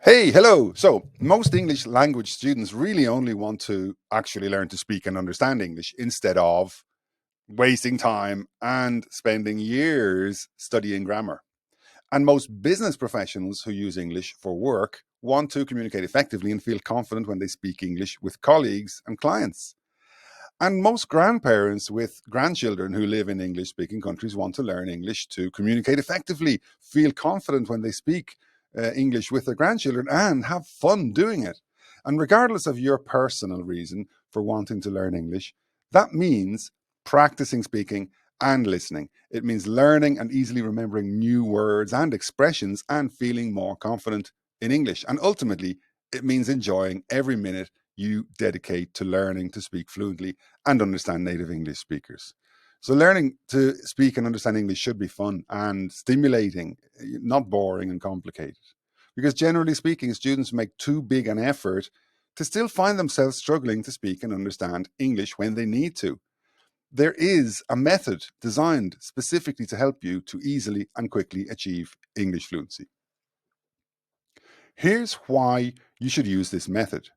Hey, hello. So, most English language students really only want to actually learn to speak and understand English instead of wasting time and spending years studying grammar. And most business professionals who use English for work want to communicate effectively and feel confident when they speak English with colleagues and clients. And most grandparents with grandchildren who live in English speaking countries want to learn English to communicate effectively, feel confident when they speak English with their grandchildren, and have fun doing it. And regardless of your personal reason for wanting to learn English, that means practicing speaking and listening. It means learning and easily remembering new words and expressions and feeling more confident in English. And ultimately, it means enjoying every minute you dedicate to learning to speak fluently and understand native English speakers. So learning to speak and understand English should be fun and stimulating, not boring and complicated. Because generally speaking, students make too big an effort to still find themselves struggling to speak and understand English when they need to. There is a method designed specifically to help you to easily and quickly achieve English fluency. Here's why you should use this method.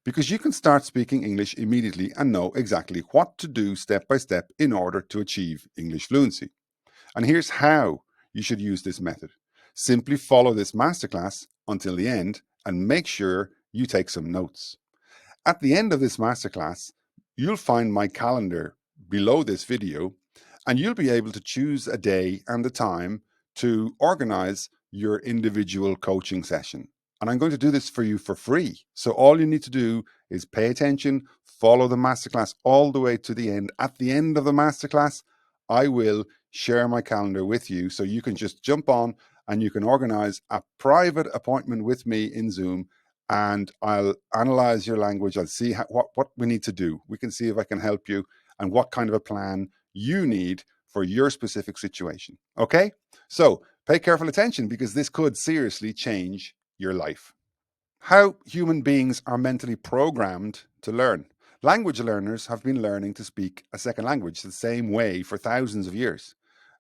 Because you can start speaking English immediately and know exactly what to do step by step in order to achieve English fluency. And here's how you should use this method. Simply follow this masterclass until the end and make sure you take some notes. At the end of this masterclass, you'll find my calendar below this video, and you'll be able to choose a day and a time to organize your individual coaching session. And I'm going to do this for you for free. So all you need to do is pay attention, follow the masterclass all the way to the end. At the end of the masterclass, I will share my calendar with you so you can just jump on and you can organize a private appointment with me in Zoom, and I'll analyze your language. I'll see what we need to do. We can see if I can help you and what kind of a plan you need for your specific situation. Okay? So pay careful attention because this could seriously change your life. How human beings are mentally programmed to learn. Language learners have been learning to speak a second language the same way for thousands of years.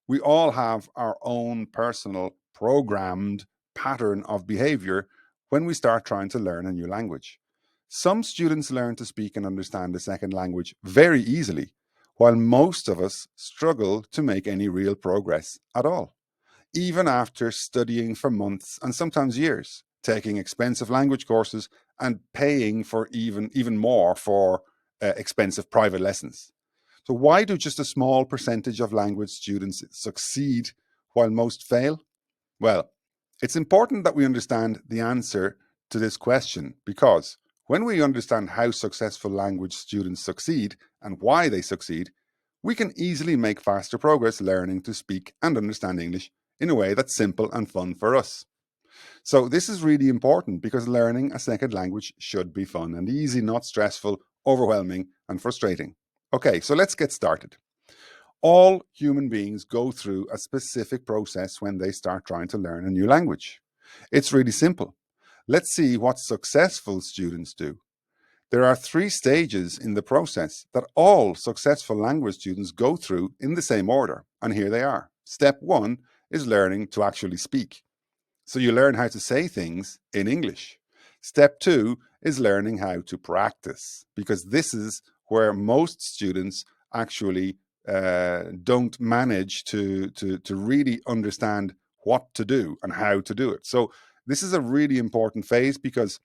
We all have our own personal programmed pattern of behavior when we start trying to learn a new language. Some students learn to speak and understand a second language very easily, while most of us struggle to make any real progress at all, even after studying for months and sometimes years, taking expensive language courses and paying for even more for expensive private lessons. So why do just a small percentage of language students succeed while most fail? Well, it's important that we understand the answer to this question, because when we understand how successful language students succeed and why they succeed, we can easily make faster progress learning to speak and understand English in a way that's simple and fun for us. So this is really important because learning a second language should be fun and easy, not stressful, overwhelming, and frustrating. Okay, so let's get started. All human beings go through a specific process when they start trying to learn a new language. It's really simple. Let's see what successful students do. There are 3 stages in the process that all successful language students go through in the same order, and here they are. Step 1 is learning to actually speak. So you learn how to say things in English. Step 2 is learning how to practice, because this is where most students actually don't manage to really understand what to do and how to do it. So this is a really important phase, because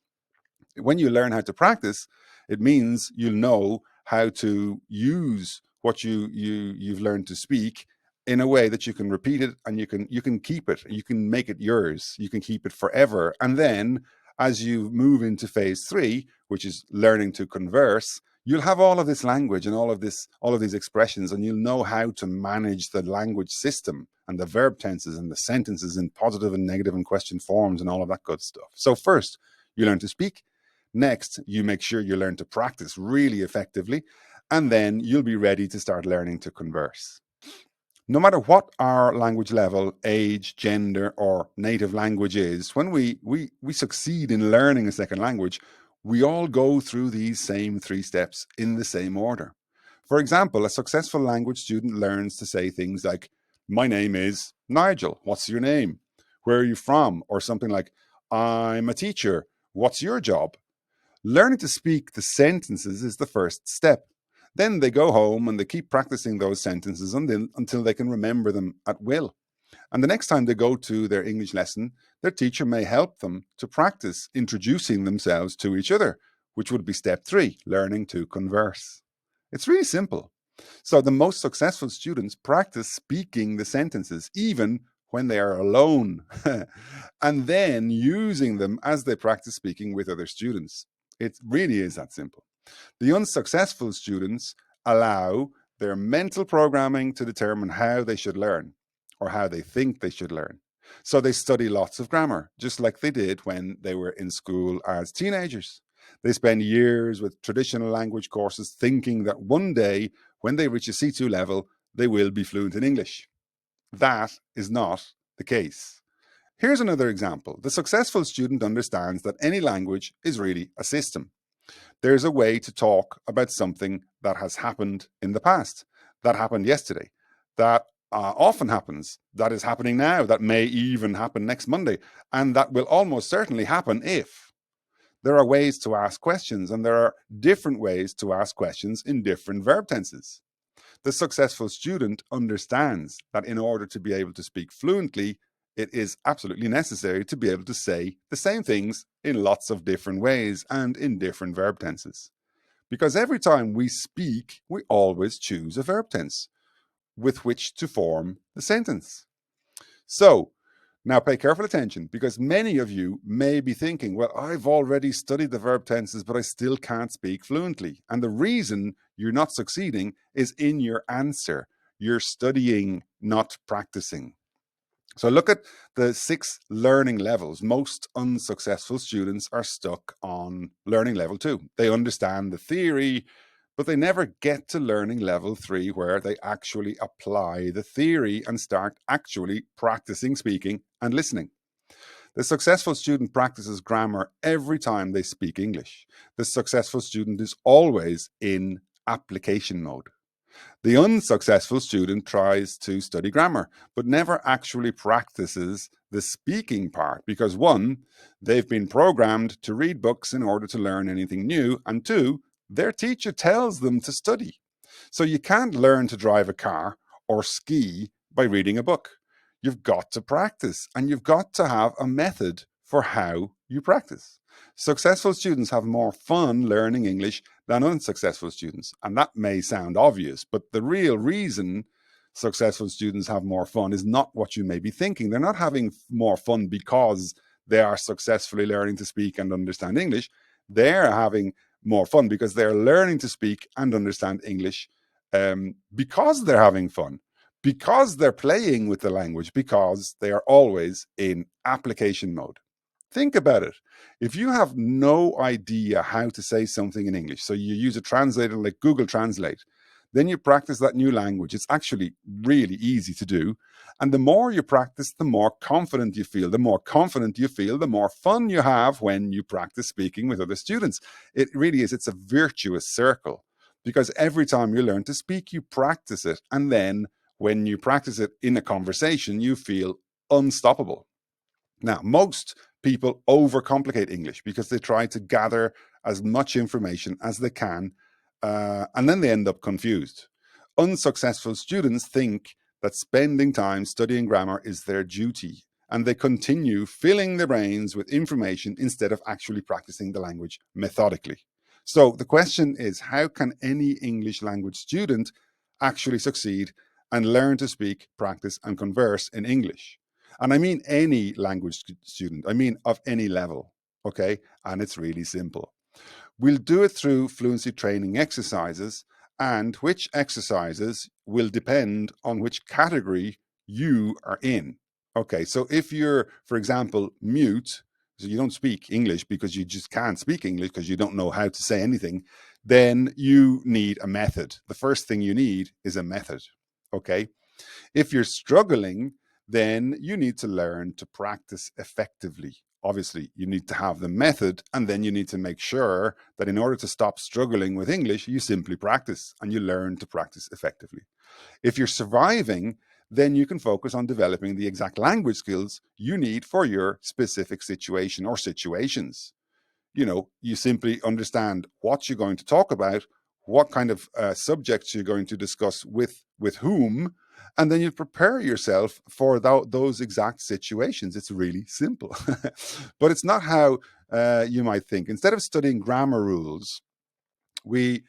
when you learn how to practice, it means you'll know how to use what you've learned to speak in a way that you can repeat it, and you can keep it, you can make it yours, you can keep it forever. And then as you move into phase 3, which is learning to converse, you'll have all of this language and all of these expressions, and you'll know how to manage the language system and the verb tenses and the sentences in positive and negative and question forms and all of that good stuff. So first, you learn to speak. Next, you make sure you learn to practice really effectively, and then you'll be ready to start learning to converse. No matter what our language level, age, gender, or native language is, when we succeed in learning a second language, we all go through these same 3 steps in the same order. For example, a successful language student learns to say things like, "My name is Nigel. What's your name? Where are you from?" Or something like, I'm a teacher. What's your job? Learning to speak the sentences is the first step. Then they go home and they keep practicing those sentences until they can remember them at will. And the next time they go to their English lesson, their teacher may help them to practice introducing themselves to each other, which would be step 3, learning to converse. It's really simple. So the most successful students practice speaking the sentences even when they are alone, and then using them as they practice speaking with other students. It really is that simple. The unsuccessful students allow their mental programming to determine how they should learn or how they think they should learn. So they study lots of grammar, just like they did when they were in school as teenagers. They spend years with traditional language courses thinking that one day, when they reach a C2 level, they will be fluent in English. That is not the case. Here's another example. The successful student understands that any language is really a system. There's a way to talk about something that has happened in the past, that happened yesterday, that often happens, that is happening now, that may even happen next Monday, and that will almost certainly happen if. There are ways to ask questions, and there are different ways to ask questions in different verb tenses. The successful student understands that in order to be able to speak fluently, it is absolutely necessary to be able to say the same things in lots of different ways and in different verb tenses. Because every time we speak, we always choose a verb tense with which to form the sentence. So, now pay careful attention, because many of you may be thinking, well, I've already studied the verb tenses, but I still can't speak fluently. And the reason you're not succeeding is in your answer. You're studying, not practicing. So look at the 6 learning levels. Most unsuccessful students are stuck on learning level 2. They understand the theory, but they never get to learning level 3, where they actually apply the theory and start actually practicing speaking and listening. The successful student practices grammar every time they speak English. The successful student is always in application mode. The unsuccessful student tries to study grammar, but never actually practices the speaking part because 1, they've been programmed to read books in order to learn anything new, and 2, their teacher tells them to study. So you can't learn to drive a car or ski by reading a book. You've got to practice, and you've got to have a method for how you practice. Successful students have more fun learning English than unsuccessful students. And that may sound obvious, but the real reason successful students have more fun is not what you may be thinking. They're not having more fun because they are successfully learning to speak and understand English. They're having more fun because they're learning to speak and understand English because they're having fun, because they're playing with the language, because they are always in application mode. Think about it. If you have no idea how to say something in English, so you use a translator like Google Translate, then you practice that new language. It's actually really easy to do. And the more you practice, the more confident you feel. The more confident you feel, the more fun you have when you practice speaking with other students. It really is. It's a virtuous circle, because every time you learn to speak, you practice it. And then when you practice it in a conversation, you feel unstoppable. Now, most people overcomplicate English because they try to gather as much information as they can, and then they end up confused. Unsuccessful students think that spending time studying grammar is their duty, and they continue filling their brains with information instead of actually practicing the language methodically. So the question is, how can any English language student actually succeed and learn to speak, practice, and converse in English? And I mean any language student, I mean of any level, okay? And it's really simple. We'll do it through fluency training exercises, and which exercises will depend on which category you are in. Okay, so if you're, for example, mute, so you don't speak English because you just can't speak English because you don't know how to say anything, then you need a method. The first thing you need is a method, okay? If you're struggling, then you need to learn to practice effectively. Obviously, you need to have the method, and then you need to make sure that in order to stop struggling with English, you simply practice and you learn to practice effectively. If you're surviving, then you can focus on developing the exact language skills you need for your specific situation or situations. You simply understand what you're going to talk about, what kind of subjects you're going to discuss with whom, and then you prepare yourself for those exact situations. It's really simple, but it's not how you might think. Instead of studying grammar rules, we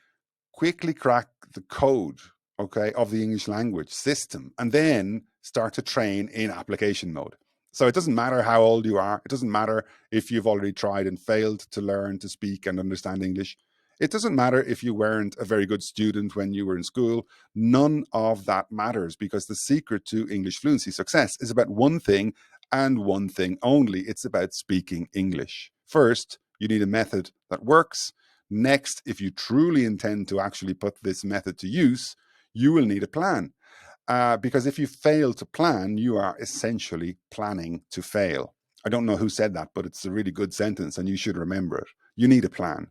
quickly crack the code, okay, of the English language system, and then start to train in application mode. So it doesn't matter how old you are. It doesn't matter if you've already tried and failed to learn to speak and understand English. It doesn't matter if you weren't a very good student when you were in school. None of that matters, because the secret to English fluency success is about one thing and one thing only. It's about speaking English. First, you need a method that works. Next, if you truly intend to actually put this method to use, you will need a plan. Because if you fail to plan, you are essentially planning to fail. I don't know who said that, but it's a really good sentence and you should remember it. You need a plan.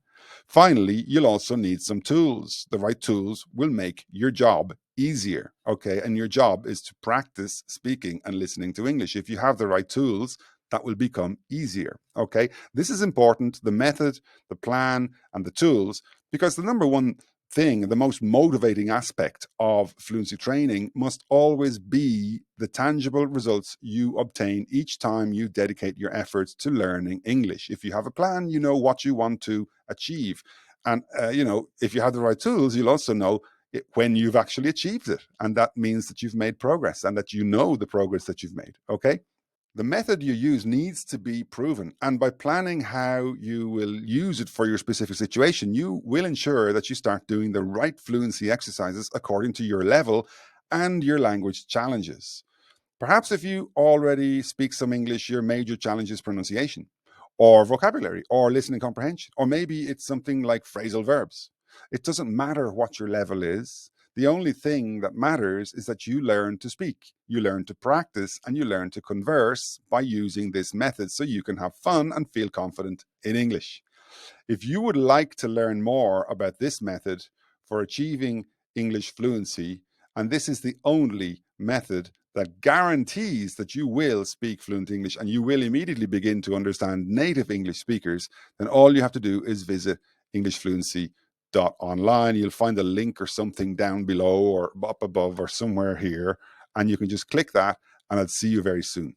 Finally, you'll also need some tools. The right tools will make your job easier, okay? And your job is to practice speaking and listening to English. If you have the right tools, that will become easier, okay? This is important, the method, the plan, and the tools, because the number one thing, the most motivating aspect of fluency training must always be the tangible results you obtain each time you dedicate your efforts to learning English. If you have a plan, you know what you want to achieve. And, if you have the right tools, you'll also know when you've actually achieved it. And that means that you've made progress and that you know the progress that you've made, okay? The method you use needs to be proven, and by planning how you will use it for your specific situation, you will ensure that you start doing the right fluency exercises according to your level and your language challenges. Perhaps if you already speak some English, your major challenge is pronunciation or vocabulary or listening comprehension, or maybe it's something like phrasal verbs. It doesn't matter what your level is. The only thing that matters is that you learn to speak, you learn to practice, and you learn to converse by using this method so you can have fun and feel confident in English. If you would like to learn more about this method for achieving English fluency, and this is the only method that guarantees that you will speak fluent English and you will immediately begin to understand native English speakers, then all you have to do is visit EnglishFluency.Online. You'll find a link or something down below or up above or somewhere here, and you can just click that, and I'll see you very soon.